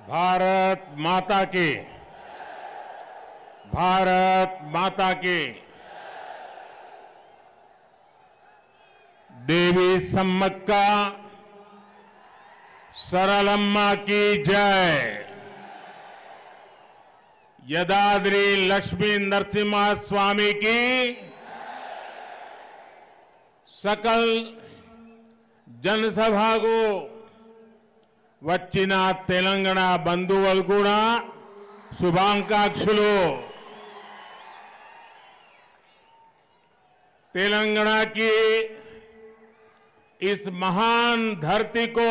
भारत माता की, भारत माता की। देवी सम्मक्का सरलम्मा की जय। यदाद्री लक्ष्मी नरसिम्हा स्वामी की सकल जनसभा को వచ్చిన తెలంగాణ బంధువులు కూడా శుభాకాంక్షలు। तेलंगाना की इस महान धरती को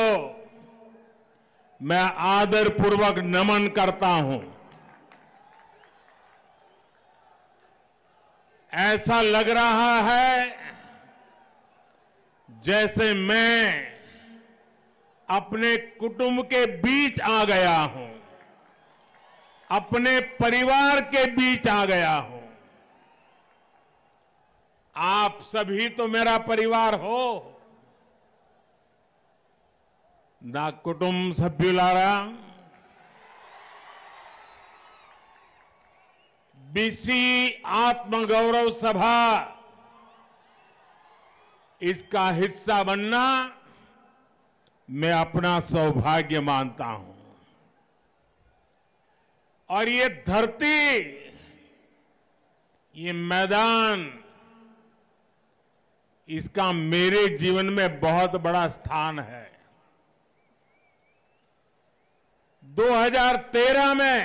मैं आदरपूर्वक नमन करता हूं। ऐसा लग रहा है जैसे मैं अपने कुटुंब के बीच आ गया हूं, अपने परिवार के बीच आ गया हूं। आप सभी तो मेरा परिवार हो ना कुटुंब सभ्युलारा। बीसी आत्मगौरव सभा इसका हिस्सा बनना मैं अपना सौभाग्य मानता हूं। और ये धरती, ये मैदान, इसका मेरे जीवन में बहुत बड़ा स्थान है। 2013 में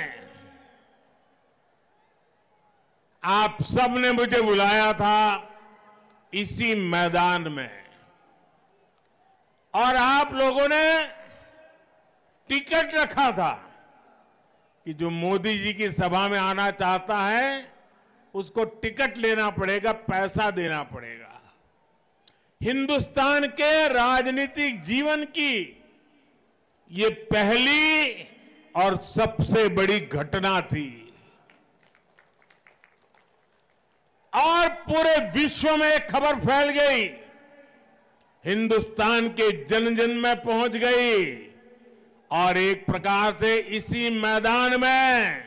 आप सबने मुझे बुलाया था इसी मैदान में, और आप लोगों ने टिकट रखा था कि जो मोदी जी की सभा में आना चाहता है उसको टिकट लेना पड़ेगा, पैसा देना पड़ेगा। हिंदुस्तान के राजनीतिक जीवन की ये पहली और सबसे बड़ी घटना थी, और पूरे विश्व में एक खबर फैल गई, हिंदुस्तान के जन जन में पहुंच गई, और एक प्रकार से इसी मैदान में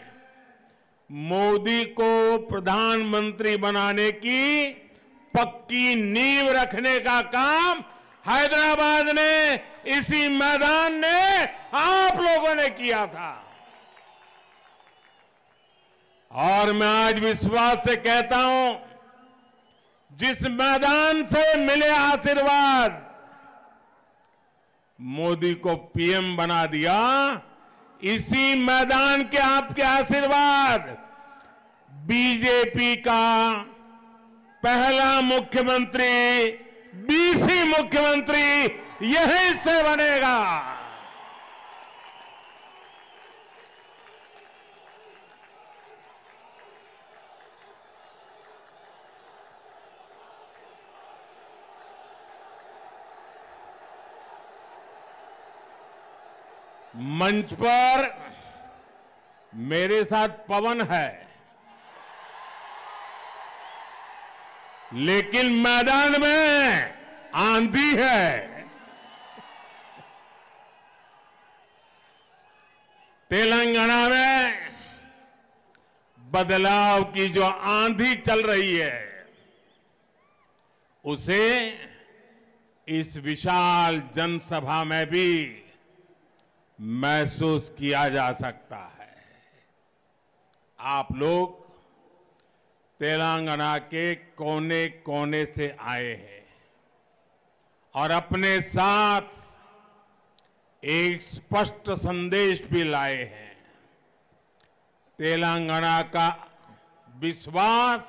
मोदी को प्रधानमंत्री बनाने की पक्की नींव रखने का काम हैदराबाद ने, इसी मैदान ने, आप लोगों ने किया था। और मैं आज विश्वास से कहता हूं, जिस मैदान से मिले आशीर्वाद, मोदी को पीएम बना दिया, इसी मैदान के आपके आशीर्वाद बीजेपी का पहला मुख्यमंत्री, बीसी मुख्यमंत्री यहीं से बनेगा। मंच पर मेरे साथ पवन है, लेकिन मैदान में आंधी है। तेलंगाना में बदलाव की जो आंधी चल रही है, उसे इस विशाल जनसभा में भी महसूस किया जा सकता है। आप लोग तेलंगाना के कोने कोने से आए हैं और अपने साथ एक स्पष्ट संदेश भी लाए हैं। तेलंगाना का विश्वास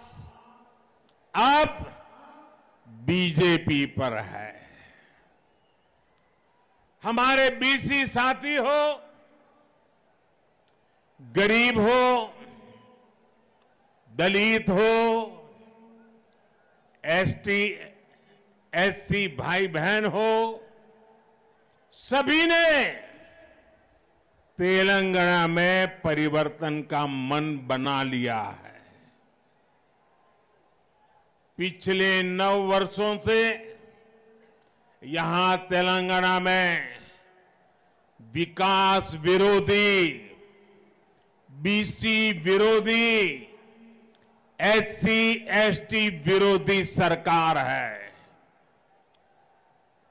अब बीजेपी पर है। हमारे बीसी साथी हो, गरीब हो, दलित हो, एसटी एससी भाई बहन हो, सभी ने तेलंगाना में परिवर्तन का मन बना लिया है। पिछले 9 वर्षों से यहां तेलंगाना में विकास विरोधी, बीसी विरोधी, एससी एसटी विरोधी सरकार है।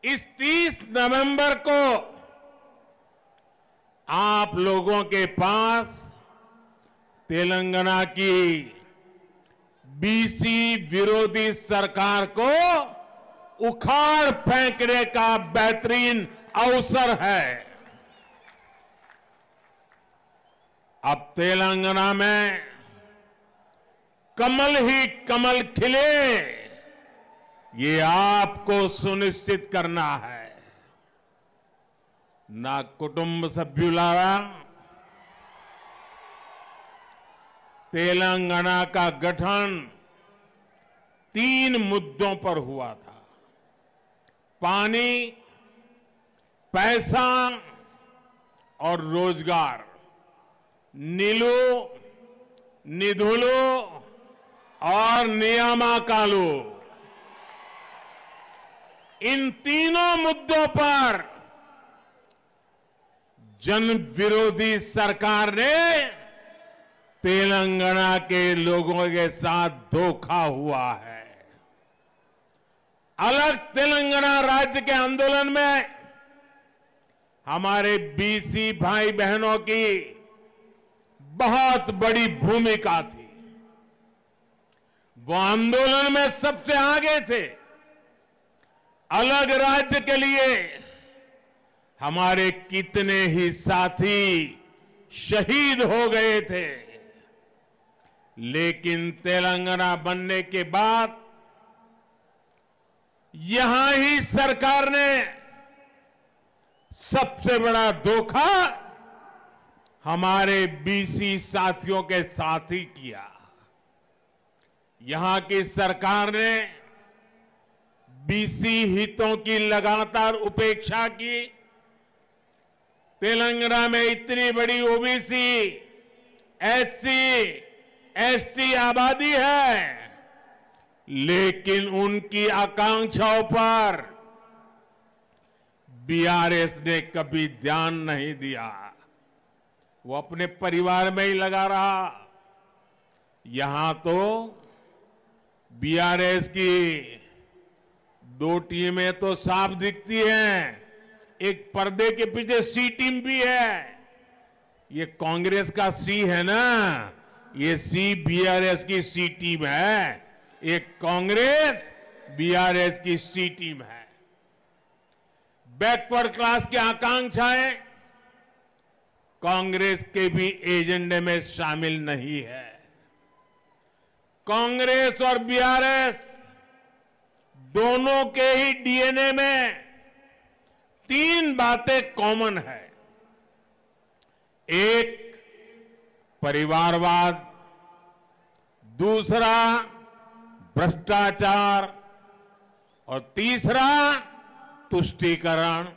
इस 30 नवंबर को आप लोगों के पास तेलंगाना की बीसी विरोधी सरकार को उखाड़ फेंकने का बेहतरीन अवसर है। अब तेलंगाना में कमल ही कमल खिले, ये आपको सुनिश्चित करना है। ना कुटुंब सभ्युलारा, तेलंगाना का गठन 3 मुद्दों पर हुआ था। पानी, पैसा और रोजगार, नीलू, निधुलू और नियामकालू, इन तीनों मुद्दों पर जन विरोधी सरकार ने तेलंगाना के लोगों के साथ धोखा हुआ है। अलग तेलंगाना राज्य के आंदोलन में हमारे बीसी भाई बहनों की बहुत बड़ी भूमिका थी। वो आंदोलन में सबसे आगे थे। अलग राज्य के लिए हमारे कितने ही साथी शहीद हो गए थे, लेकिन तेलंगाना बनने के बाद यहां ही सरकार ने सबसे बड़ा धोखा हमारे बीसी साथियों के साथ ही किया। यहां की सरकार ने बीसी हितों की लगातार उपेक्षा की। तेलंगाना में इतनी बड़ी ओबीसी, एससी, एसटी आबादी है, लेकिन उनकी आकांक्षाओं पर बीआरएस ने कभी ध्यान नहीं दिया। वो अपने परिवार में ही लगा रहा। यहां तो बीआरएस की 2 टीमें तो साफ दिखती हैं, एक पर्दे के पीछे सी टीम भी है। ये कांग्रेस का सी है ना, ये सी बीआरएस की सी टीम है। एक कांग्रेस बीआरएस की सी टीम है। बैकवर्ड क्लास की आकांक्षाएं कांग्रेस के भी एजेंडे में शामिल नहीं है। कांग्रेस और बीआरएस दोनों के ही डीएनए में 3 बातें कॉमन है। एक, परिवारवाद, दूसरा भ्रष्टाचार और तीसरा तुष्टीकरण।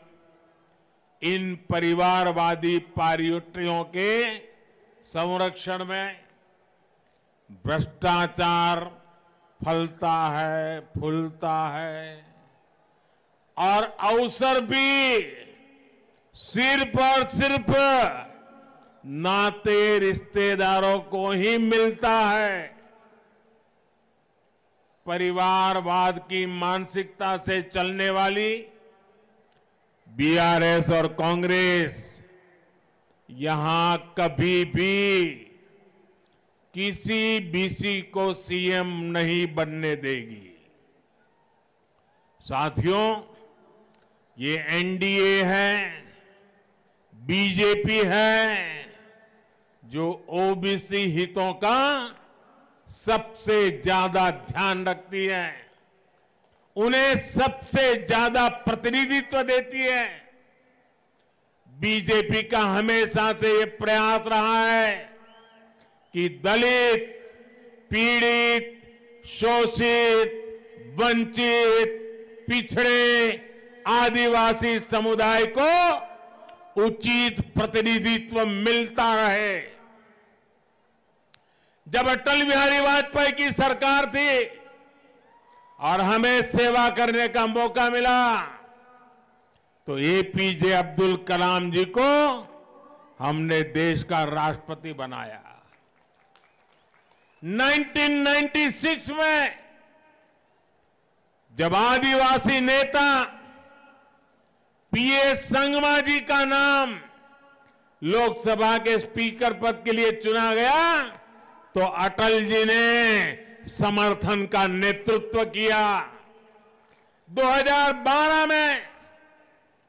इन परिवारवादी पार्टियों के संरक्षण में भ्रष्टाचार फलता है, फूलता है और अवसर भी सिर्फ और सिर्फ नाते रिश्तेदारों को ही मिलता है। परिवारवाद की मानसिकता से चलने वाली बीआरएस और कांग्रेस यहां कभी भी किसी बीसी को सीएम नहीं बनने देगी। साथियों, ये एनडीए है, बीजेपी है, जो ओबीसी हितों का सबसे ज्यादा ध्यान रखती है, उन्हें सबसे ज्यादा प्रतिनिधित्व देती है। बीजेपी का हमेशा से ये प्रयास रहा है कि दलित, पीड़ित, शोषित, वंचित, पिछड़े, आदिवासी समुदाय को उचित प्रतिनिधित्व मिलता रहे। जब अटल बिहारी वाजपेयी की सरकार थी और हमें सेवा करने का मौका मिला, तो एपीजे अब्दुल कलाम जी को हमने देश का राष्ट्रपति बनाया। 1996 में जब आदिवासी नेता पीएस संगमा जी का नाम लोकसभा के स्पीकर पद के लिए चुना गया तो अटल जी ने समर्थन का नेतृत्व किया। 2012 में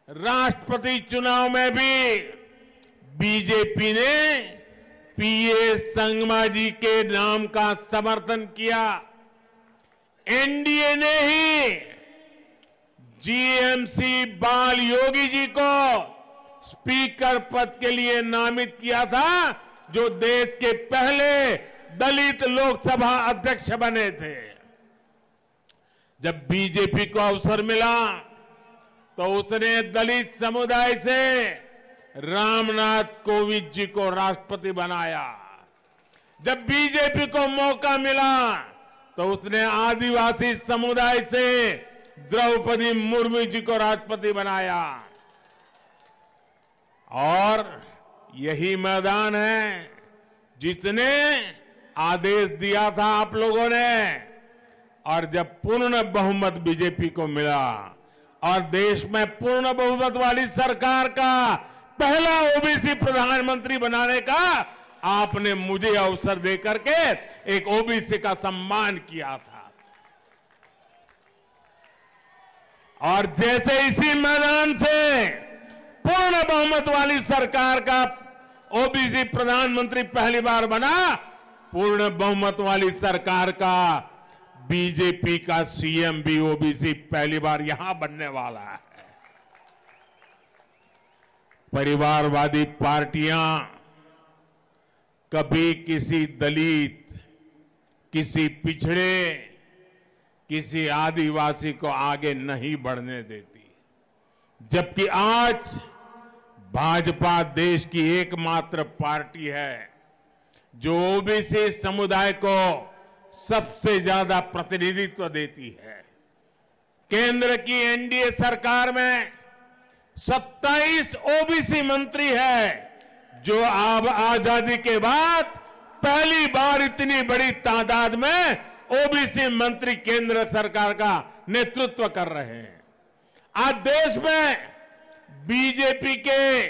राष्ट्रपति चुनाव में भी बीजेपी ने पीएस संगमा जी के नाम का समर्थन किया। एनडीए ने ही जीएमसी बाल योगी जी को स्पीकर पद के लिए नामित किया था, जो देश के पहले दलित लोकसभा अध्यक्ष बने थे। जब बीजेपी को अवसर मिला तो उसने दलित समुदाय से रामनाथ कोविंद जी को राष्ट्रपति बनाया। जब बीजेपी को मौका मिला तो उसने आदिवासी समुदाय से द्रौपदी मुर्मू जी को राष्ट्रपति बनाया। और यही मैदान है जिसने आदेश दिया था आप लोगों ने, और जब पूर्ण बहुमत बीजेपी को मिला और देश में पूर्ण बहुमत वाली सरकार का पहला ओबीसी प्रधानमंत्री बनाने का आपने मुझे अवसर देकर के एक ओबीसी का सम्मान किया था। और जैसे इसी मैदान से पूर्ण बहुमत वाली सरकार का ओबीसी प्रधानमंत्री पहली बार बना, पूर्ण बहुमत वाली सरकार का बीजेपी का सीएम भी ओबीसी पहली बार यहां बनने वाला है। परिवारवादी पार्टियां कभी किसी दलित, किसी पिछड़े, किसी आदिवासी को आगे नहीं बढ़ने देती, जबकि आज भाजपा देश की एकमात्र पार्टी है जो ओबीसी समुदाय को सबसे ज्यादा प्रतिनिधित्व देती है। केंद्र की एनडीए सरकार में 27 ओबीसी मंत्री है, जो अब आजादी के बाद पहली बार इतनी बड़ी तादाद में ओबीसी मंत्री केंद्र सरकार का नेतृत्व कर रहे हैं। आज देश में बीजेपी के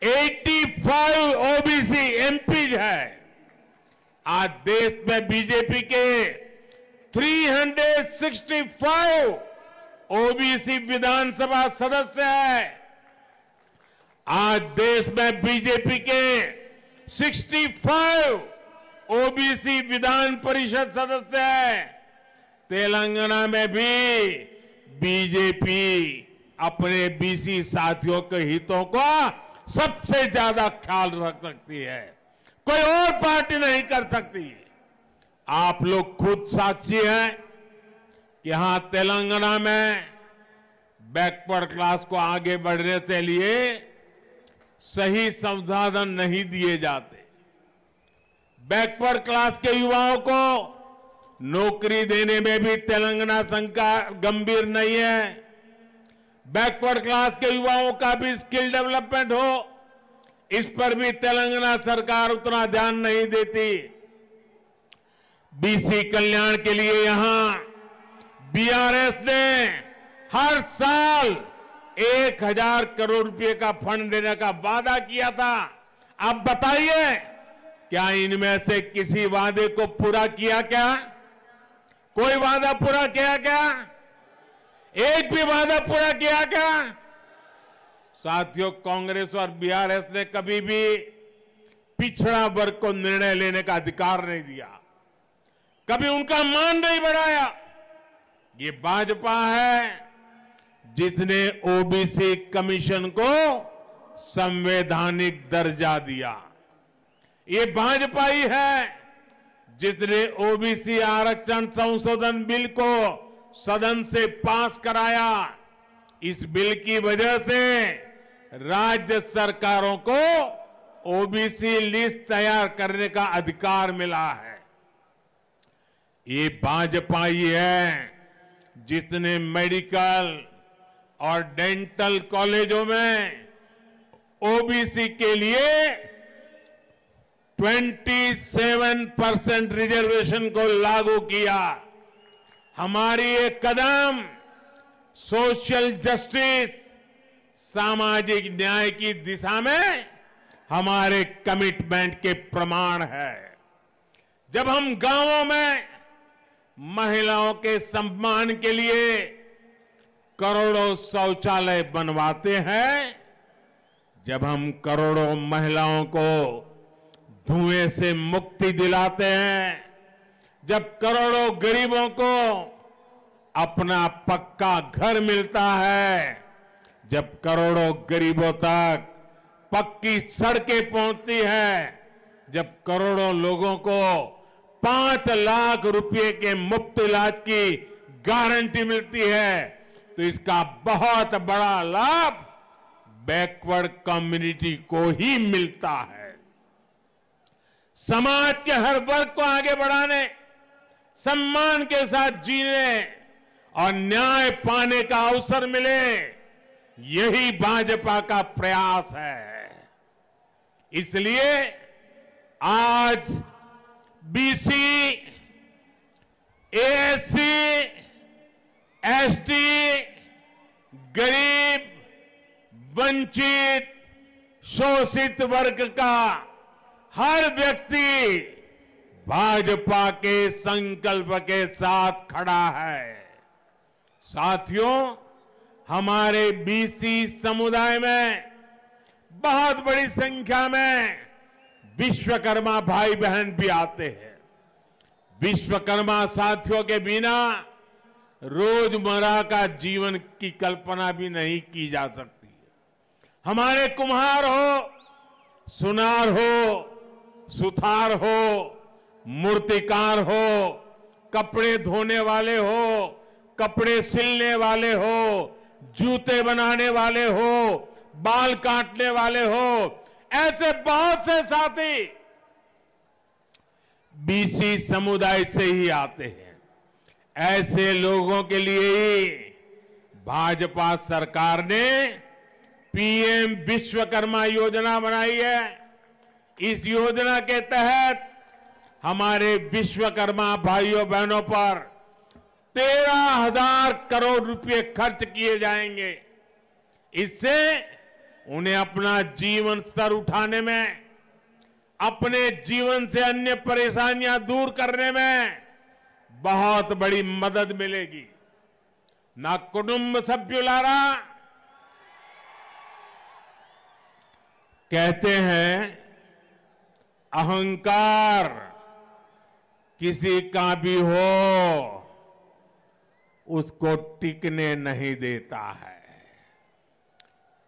85 ओबीसी एमपीज है। आज देश में बीजेपी के 365 ओबीसी विधानसभा सदस्य है। आज देश में बीजेपी के 65 ओबीसी विधान परिषद सदस्य है। तेलंगाना में भी बीजेपी अपने बीसी साथियों के हितों का सबसे ज्यादा ख्याल रख सकती है, कोई और पार्टी नहीं कर सकती। आप लोग खुद साक्षी हैं कि यहां तेलंगाना में बैकवर्ड क्लास को आगे बढ़ने के लिए सही संसाधन नहीं दिए जाते। बैकवर्ड क्लास के युवाओं को नौकरी देने में भी तेलंगाना सरकार गंभीर नहीं है। बैकवर्ड क्लास के युवाओं का भी स्किल डेवलपमेंट हो, इस पर भी तेलंगाना सरकार उतना ध्यान नहीं देती। बीसी कल्याण के लिए यहां बीआरएस ने हर साल 1000 करोड़ रुपए का फंड देने का वादा किया था। अब बताइए, क्या इनमें से किसी वादे को पूरा किया क्या? कोई वादा पूरा किया क्या? एक भी वादा पूरा किया क्या? साथियों, कांग्रेस और बीआरएस ने कभी भी पिछड़ा वर्ग को निर्णय लेने का अधिकार नहीं दिया, कभी उनका मान नहीं बढ़ाया। ये भाजपा है जिसने ओबीसी कमीशन को संवैधानिक दर्जा दिया। ये भाजपा ही है जिसने ओबीसी आरक्षण संशोधन बिल को सदन से पास कराया। इस बिल की वजह से राज्य सरकारों को ओबीसी लिस्ट तैयार करने का अधिकार मिला है। ये भाजपा ही है जिसने मेडिकल और डेंटल कॉलेजों में ओबीसी के लिए 27% रिजर्वेशन को लागू किया। हमारी ये कदम सोशल जस्टिस, सामाजिक न्याय की दिशा में हमारे कमिटमेंट के प्रमाण है। जब हम गांवों में महिलाओं के सम्मान के लिए करोड़ों शौचालय बनवाते हैं, जब हम करोड़ों महिलाओं को धुएं से मुक्ति दिलाते हैं, जब करोड़ों गरीबों को अपना पक्का घर मिलता है, जब करोड़ों गरीबों तक पक्की सड़कें पहुंचती है, जब करोड़ों लोगों को 5 लाख रुपए के मुफ्त इलाज की गारंटी मिलती है, तो इसका बहुत बड़ा लाभ बैकवर्ड कम्युनिटी को ही मिलता है। समाज के हर वर्ग को आगे बढ़ाने, सम्मान के साथ जीने और न्याय पाने का अवसर मिले, यही भाजपा का प्रयास है। इसलिए आज बीसी, एएससी, एसटी, गरीब, वंचित, शोषित वर्ग का हर व्यक्ति भाजपा के संकल्प के साथ खड़ा है। साथियों, हमारे बीसी समुदाय में बहुत बड़ी संख्या में विश्वकर्मा भाई बहन भी आते हैं। विश्वकर्मा साथियों के बिना रोजमर्रा का जीवन की कल्पना भी नहीं की जा सकती। हमारे कुम्हार हो, सुनार हो, सुथार हो, मूर्तिकार हो, कपड़े धोने वाले हो, कपड़े सिलने वाले हो, जूते बनाने वाले हो, बाल काटने वाले हो, ऐसे बहुत से साथी बीसी समुदाय से ही आते हैं। ऐसे लोगों के लिए ही भाजपा सरकार ने पीएम विश्वकर्मा योजना बनाई है। इस योजना के तहत हमारे विश्वकर्मा भाइयों बहनों पर 13,000 करोड़ रुपए खर्च किए जाएंगे। इससे उन्हें अपना जीवन स्तर उठाने में, अपने जीवन से अन्य परेशानियां दूर करने में बहुत बड़ी मदद मिलेगी। ना कुटुंब सभ्युलारा कहते हैं, अहंकार किसी का भी हो उसको टिकने नहीं देता है।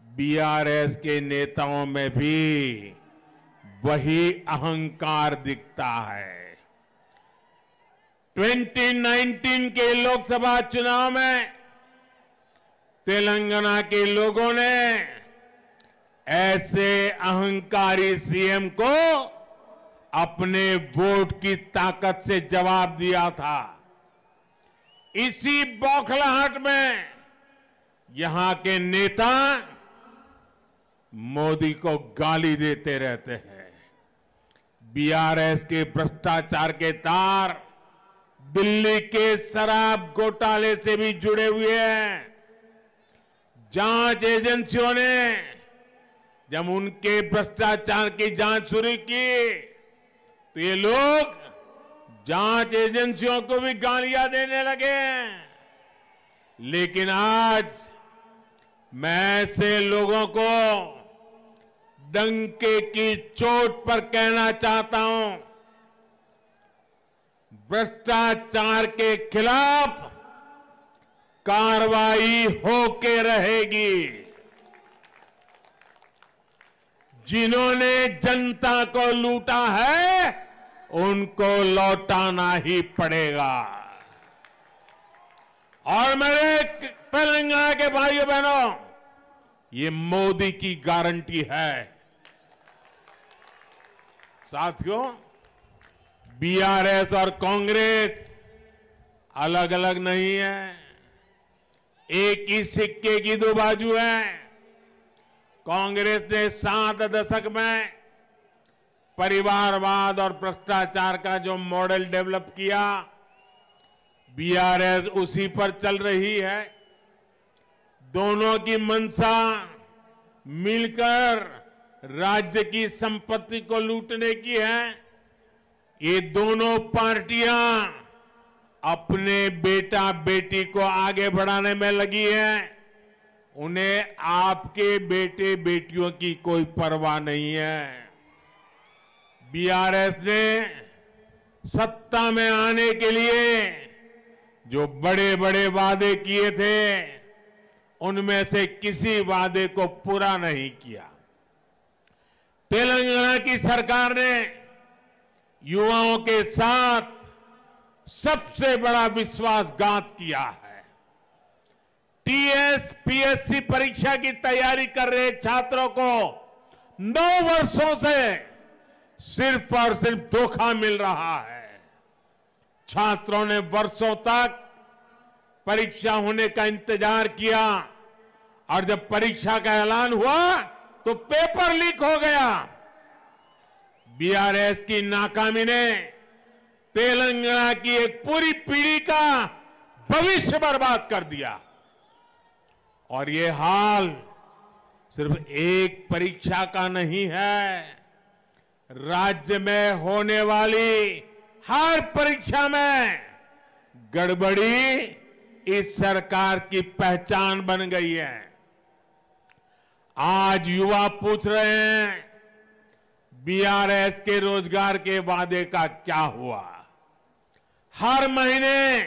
बीआरएस के नेताओं में भी वही अहंकार दिखता है। 2019 के लोकसभा चुनाव में तेलंगाना के लोगों ने ऐसे अहंकारी सीएम को अपने वोट की ताकत से जवाब दिया था। इसी बौखलाहट में यहां के नेता मोदी को गाली देते रहते हैं। बीआरएस के भ्रष्टाचार के तार दिल्ली के शराब घोटाले से भी जुड़े हुए हैं। जांच एजेंसियों ने जब उनके भ्रष्टाचार की जांच शुरू की तो ये लोग जांच एजेंसियों को भी गालियां देने लगे हैं। लेकिन आज मैं ऐसे लोगों को डंके की चोट पर कहना चाहता हूं, भ्रष्टाचार के खिलाफ कार्रवाई होके रहेगी। जिन्होंने जनता को लूटा है उनको लौटाना ही पड़ेगा। और मेरे तेलंगाना के भाइयों बहनों, ये मोदी की गारंटी है। साथियों, बीआरएस और कांग्रेस अलग अलग नहीं है। एक ही सिक्के की दो बाजू है। कांग्रेस ने 7 दशक में परिवारवाद और भ्रष्टाचार का जो मॉडल डेवलप किया, बीआरएस उसी पर चल रही है। दोनों की मंशा मिलकर राज्य की संपत्ति को लूटने की है। ये दोनों पार्टियां अपने बेटा बेटी को आगे बढ़ाने में लगी है। उन्हें आपके बेटे बेटियों की कोई परवाह नहीं है। बीआरएस ने सत्ता में आने के लिए जो बड़े बड़े वादे किए थे, उनमें से किसी वादे को पूरा नहीं किया। तेलंगाना की सरकार ने युवाओं के साथ सबसे बड़ा विश्वासघात किया है। टीएस, पीएससी परीक्षा की तैयारी कर रहे छात्रों को 9 वर्षों से सिर्फ और सिर्फ धोखा मिल रहा है। छात्रों ने वर्षों तक परीक्षा होने का इंतजार किया और जब परीक्षा का ऐलान हुआ तो पेपर लीक हो गया। बीआरएस की नाकामी ने तेलंगाना की एक पूरी पीढ़ी का भविष्य बर्बाद कर दिया। और ये हाल सिर्फ एक परीक्षा का नहीं है, राज्य में होने वाली हर परीक्षा में गड़बड़ी इस सरकार की पहचान बन गई है। आज युवा पूछ रहे हैं, बीआरएस के रोजगार के वादे का क्या हुआ? हर महीने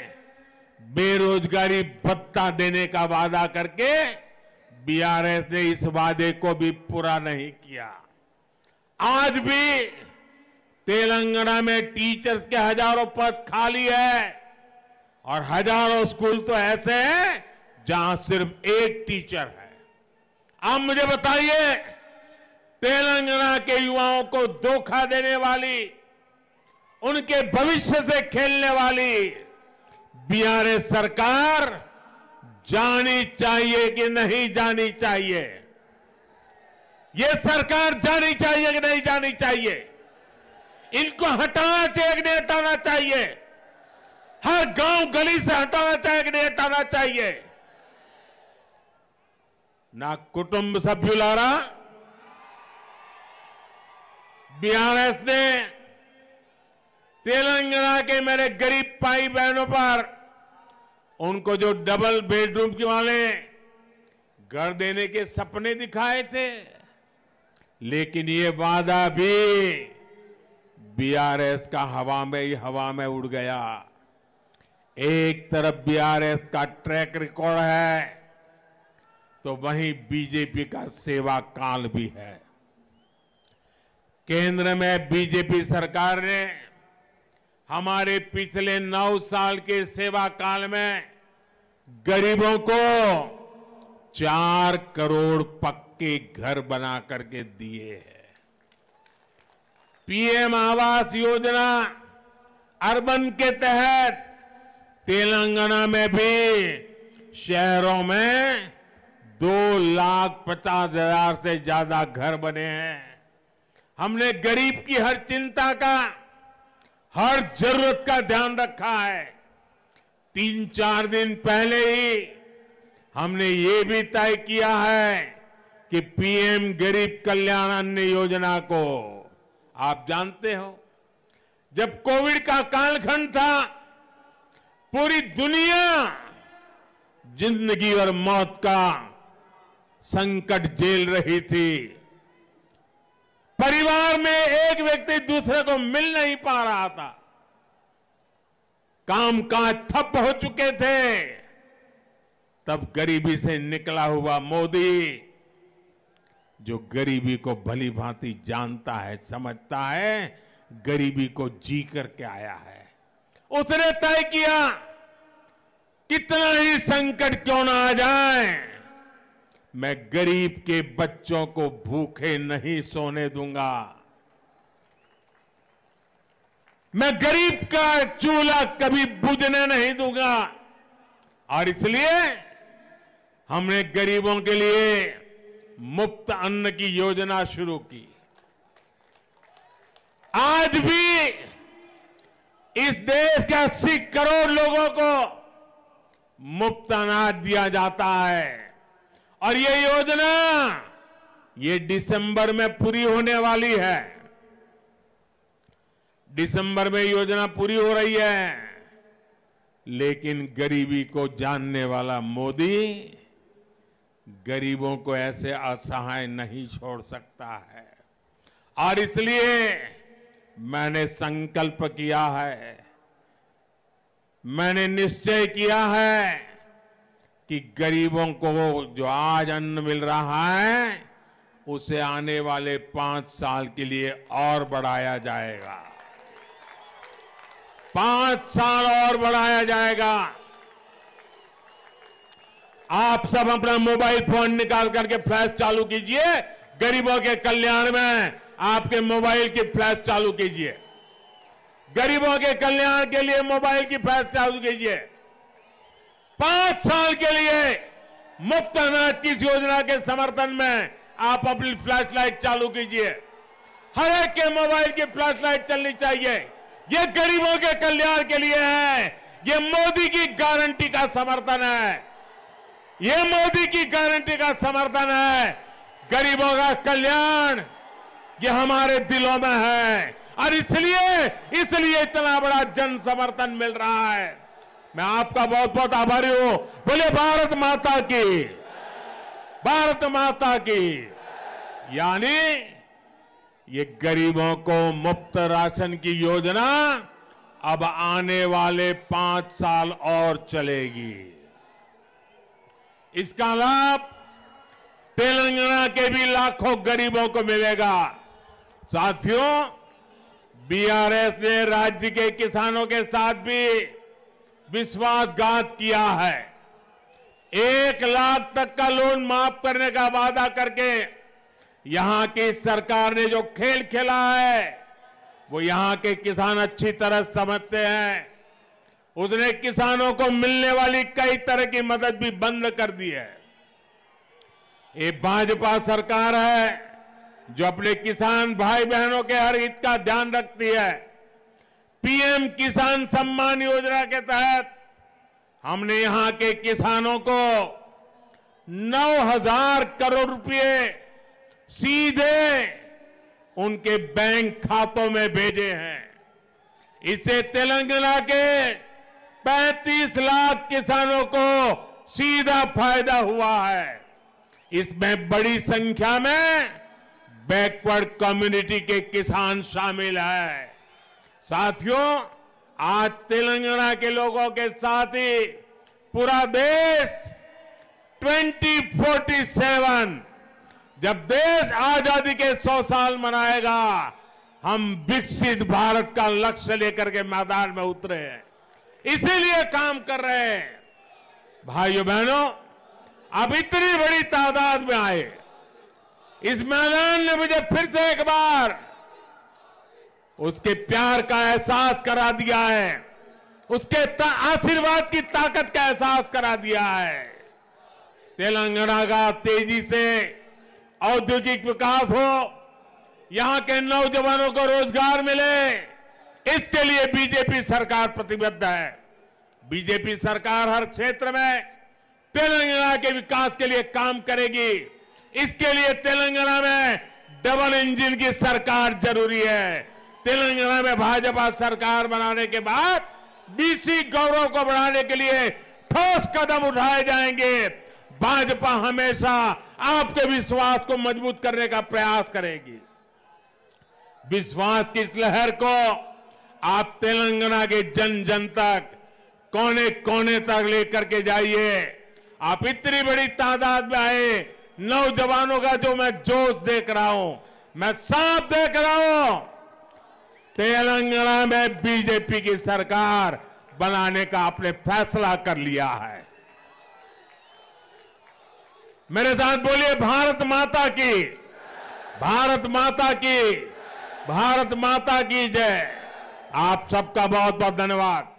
बेरोजगारी भत्ता देने का वादा करके बीआरएस ने इस वादे को भी पूरा नहीं किया। आज भी तेलंगाना में टीचर्स के हजारों पद खाली है और हजारों स्कूल तो ऐसे हैं जहां सिर्फ एक टीचर है। आप मुझे बताइए, तेलंगाना के युवाओं को धोखा देने वाली, उनके भविष्य से खेलने वाली बीआरएस सरकार जानी चाहिए कि नहीं जानी चाहिए? ये सरकार जानी चाहिए कि नहीं जानी चाहिए? इनको हटाना चाहिए कि नहीं हटाना चाहिए? हर गांव गली से हटाना चाहिए कि नहीं हटाना चाहिए? ना कुटुंब सभ्युलारा, बीआरएस ने तेलंगाना के मेरे गरीब भाई बहनों पर, उनको जो डबल बेडरूम के वाले घर देने के सपने दिखाए थे, लेकिन ये वादा भी बीआरएस का हवा में उड़ गया। एक तरफ बीआरएस का ट्रैक रिकॉर्ड है तो वहीं बीजेपी का सेवा काल भी है। केंद्र में बीजेपी सरकार ने हमारे पिछले 9 साल के सेवा काल में गरीबों को 4 करोड़ पक्के घर बना करके दिए हैं। पीएम आवास योजना अर्बन के तहत तेलंगाना में भी शहरों में 2,50,000 से ज्यादा घर बने हैं। हमने गरीब की हर चिंता का, हर जरूरत का ध्यान रखा है। 3-4 दिन पहले ही हमने ये भी तय किया है कि पीएम गरीब कल्याण अन्न योजना को, आप जानते हो, जब कोविड का कालखंड था, पूरी दुनिया जिंदगी और मौत का संकट झेल रही थी। परिवार में एक व्यक्ति दूसरे को मिल नहीं पा रहा था, कामकाज ठप हो चुके थे। तब गरीबी से निकला हुआ मोदी, जो गरीबी को भली भांति जानता है, समझता है, गरीबी को जी करके आया है, उसने तय किया कितना ही संकट क्यों ना आ जाए, मैं गरीब के बच्चों को भूखे नहीं सोने दूंगा। मैं गरीब का चूल्हा कभी बुझने नहीं दूंगा। और इसलिए हमने गरीबों के लिए मुफ्त अन्न की योजना शुरू की। आज भी इस देश के 80 करोड़ लोगों को मुफ्त अनाज दिया जाता है और ये योजना ये दिसंबर में पूरी होने वाली है। दिसंबर में योजना पूरी हो रही है, लेकिन गरीबी को जानने वाला मोदी गरीबों को ऐसे असहाय नहीं छोड़ सकता है और इसलिए मैंने संकल्प किया है, मैंने निश्चय किया है कि गरीबों को जो आज अन्न मिल रहा है उसे आने वाले 5 साल के लिए और बढ़ाया जाएगा। 5 साल और बढ़ाया जाएगा। आप सब अपना मोबाइल फोन निकाल करके फ्लैश चालू कीजिए। गरीबों के कल्याण में आपके मोबाइल की फ्लैश चालू कीजिए। गरीबों के कल्याण के लिए मोबाइल की फ्लैश चालू कीजिए। 5 साल के लिए मुफ्त अनाज की इस योजना के समर्थन में आप अपनी फ्लैश लाइट चालू कीजिए। हर एक के मोबाइल की फ्लैश लाइट चलनी चाहिए। ये गरीबों के कल्याण के लिए है। ये मोदी की गारंटी का समर्थन है। ये मोदी की गारंटी का समर्थन है। गरीबों का कल्याण ये हमारे दिलों में है और इसलिए इतना बड़ा जन समर्थन मिल रहा है। मैं आपका बहुत बहुत आभारी हूं। बोले भारत माता की, भारत माता की। यानी ये गरीबों को मुफ्त राशन की योजना अब आने वाले 5 साल और चलेगी। इसका लाभ तेलंगाना के भी लाखों गरीबों को मिलेगा। साथियों, बीआरएस ने राज्य के किसानों के साथ भी विश्वासघात किया है। 1 लाख तक का लोन माफ करने का वादा करके यहां की सरकार ने जो खेल खेला है वो यहां के किसान अच्छी तरह समझते हैं। उसने किसानों को मिलने वाली कई तरह की मदद भी बंद कर दी है। ये भाजपा सरकार है जो अपने किसान भाई बहनों के हर हित का ध्यान रखती है। पीएम किसान सम्मान योजना के तहत हमने यहां के किसानों को 9,000 करोड़ रुपए सीधे उनके बैंक खातों में भेजे हैं। इससे तेलंगाना के 35 लाख किसानों को सीधा फायदा हुआ है। इसमें बड़ी संख्या में बैकवर्ड कम्युनिटी के किसान शामिल हैं। साथियों, आज तेलंगाना के लोगों के साथ ही पूरा देश 2047 जब देश आजादी के 100 साल मनाएगा, हम विकसित भारत का लक्ष्य लेकर के मैदान में उतरे हैं। इसीलिए काम कर रहे हैं। भाइयों बहनों, आप इतनी बड़ी तादाद में आए, इस मैदान ने मुझे फिर से एक बार उसके प्यार का एहसास करा दिया है, उसके आशीर्वाद की ताकत का एहसास करा दिया है। तेलंगाना का तेजी से औद्योगिक विकास हो, यहां के नौजवानों को रोजगार मिले, इसके लिए बीजेपी सरकार प्रतिबद्ध है। बीजेपी सरकार हर क्षेत्र में तेलंगाना के विकास के लिए काम करेगी। इसके लिए तेलंगाना में डबल इंजन की सरकार जरूरी है। तेलंगाना में भाजपा सरकार बनाने के बाद बीसी गौरव को बढ़ाने के लिए ठोस कदम उठाए जाएंगे। भाजपा हमेशा आपके विश्वास को मजबूत करने का प्रयास करेगी। विश्वास की इस लहर को आप तेलंगाना के जन जन तक, कोने कोने तक लेकर के जाइए। आप इतनी बड़ी तादाद में आए, नौजवानों का जो मैं जोश देख रहा हूं, मैं साफ देख रहा हूं, तेलंगाना में बीजेपी की सरकार बनाने का आपने फैसला कर लिया है। मेरे साथ बोलिए, भारत माता की, भारत माता की, भारत माता की जय। आप सबका बहुत बहुत धन्यवाद।